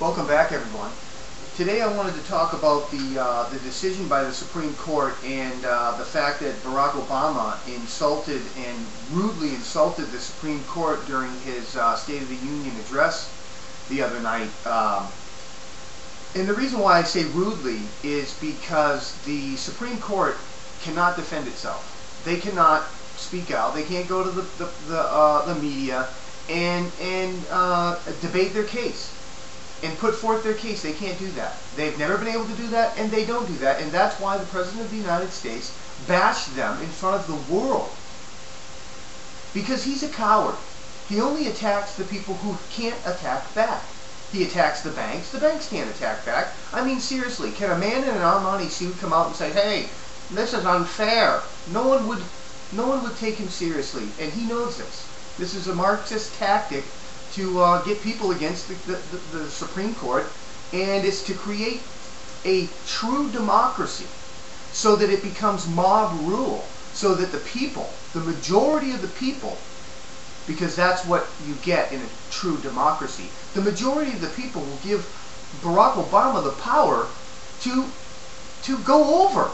Welcome back, everyone. Today I wanted to talk about the decision by the Supreme Court and the fact that Barack Obama insulted and rudely insulted the Supreme Court during his State of the Union address the other night. And the reason why I say rudely is because the Supreme Court cannot defend itself. They cannot speak out. They can't go to the media and debate their case and put forth their case. They can't do that. They've never been able to do that, and they don't do that. And that's why the President of the United States bashed them in front of the world. Because he's a coward. He only attacks the people who can't attack back. He attacks the banks. The banks can't attack back. I mean, seriously, can a man in an Armani suit come out and say, "Hey, this is unfair"? No one would take him seriously, and he knows this. This is a Marxist tactic to get people against the Supreme Court, and it's to create a true democracy so that it becomes mob rule, so that the people, the majority of the people, because that's what you get in a true democracy, the majority of the people will give Barack Obama the power to go over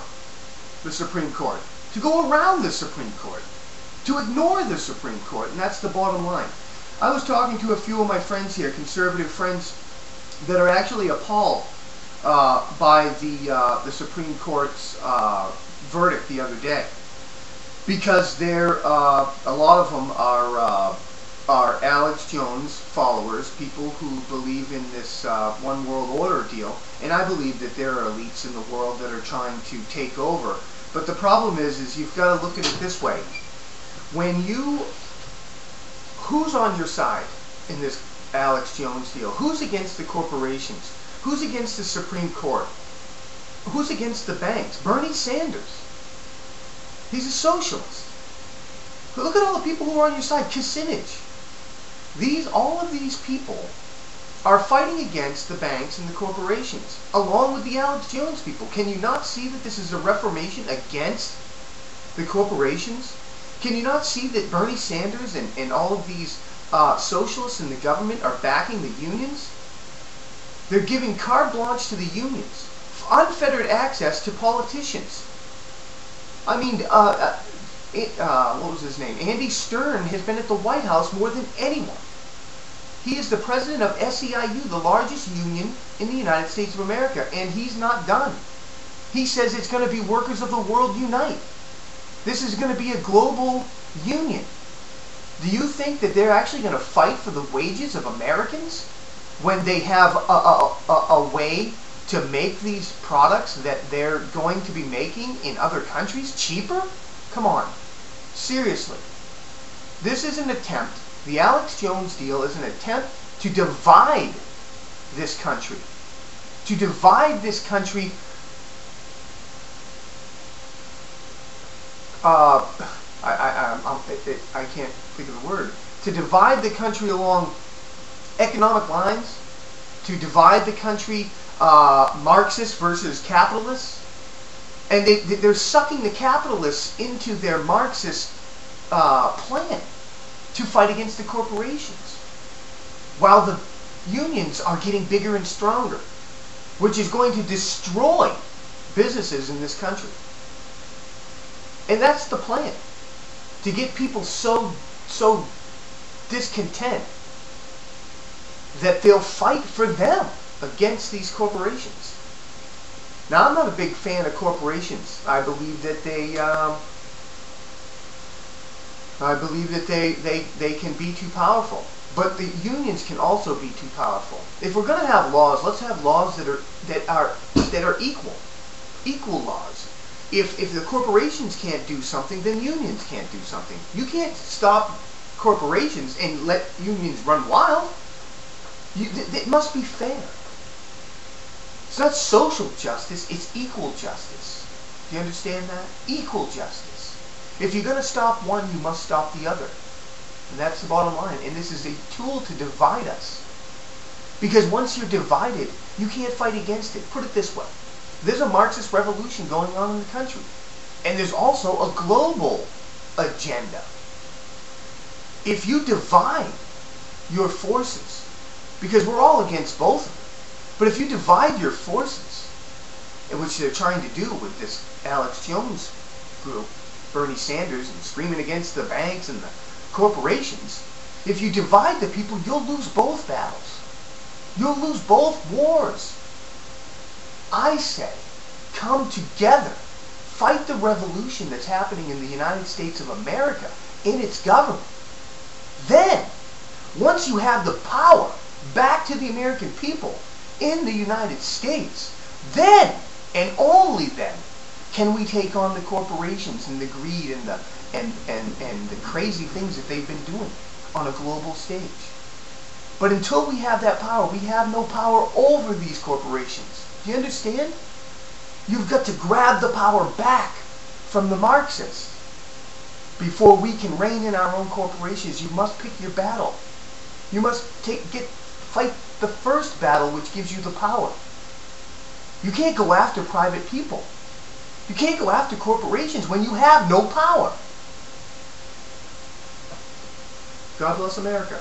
the Supreme Court, to go around the Supreme Court, to ignore the Supreme Court, and that's the bottom line. I was talking to a few of my friends here, conservative friends, that are actually appalled by the Supreme Court's verdict the other day, because a lot of them are Alex Jones followers, people who believe in this one world order deal, and I believe that there are elites in the world that are trying to take over. But the problem is you've got to look at it this way. Who's on your side in this Alex Jones deal? Who's against the corporations? Who's against the Supreme Court? Who's against the banks? Bernie Sanders. He's a socialist. But look at all the people who are on your side. Kucinich. All of these people are fighting against the banks and the corporations, along with the Alex Jones people. Can you not see that this is a reformation against the corporations? Can you not see that Bernie Sanders and all of these socialists in the government are backing the unions? They're giving carte blanche to the unions, unfettered access to politicians. I mean, what was his name? Andy Stern has been at the White House more than anyone. He is the president of SEIU, the largest union in the United States of America, and he's not done. He says it's going to be workers of the world unite. This is going to be a global union. Do you think that they're actually going to fight for the wages of Americans when they have a way to make these products that they're going to be making in other countries cheaper? Come on. Seriously. This is an attempt, the Alex Jones deal is an attempt to divide this country. To divide this country. I can't think of the word. To divide the country along economic lines, to divide the country Marxists versus capitalists, and they're sucking the capitalists into their Marxist plan to fight against the corporations, while the unions are getting bigger and stronger, which is going to destroy businesses in this country. And that's the plan, to get people so discontent that they'll fight for them against these corporations. Now, I'm not a big fan of corporations. I believe that they can be too powerful. But the unions can also be too powerful. If we're going to have laws, let's have laws that are equal laws. If the corporations can't do something, then unions can't do something. You can't stop corporations and let unions run wild. It must be fair. It's not social justice, it's equal justice. Do you understand that? Equal justice. If you're going to stop one, you must stop the other. And that's the bottom line. And this is a tool to divide us. Because once you're divided, you can't fight against it. Put it this way. There's a Marxist revolution going on in the country. And there's also a global agenda. If you divide your forces, because we're all against both of them, But if you divide your forces, which they're trying to do with this Alex Jones group, Bernie Sanders, and screaming against the banks and the corporations, if you divide the people, you'll lose both battles. You'll lose both wars. I say, come together. Fight the revolution that's happening in the United States of America, in its government. Then, once you have the power back to the American people in the United States, then, and only then, can we take on the corporations and the greed and the crazy things that they've been doing on a global stage. But until we have that power, we have no power over these corporations. Do you understand? You've got to grab the power back from the Marxists. Before we can rein in our own corporations, you must pick your battle. You must fight the first battle, which gives you the power. You can't go after private people. You can't go after corporations when you have no power. God bless America.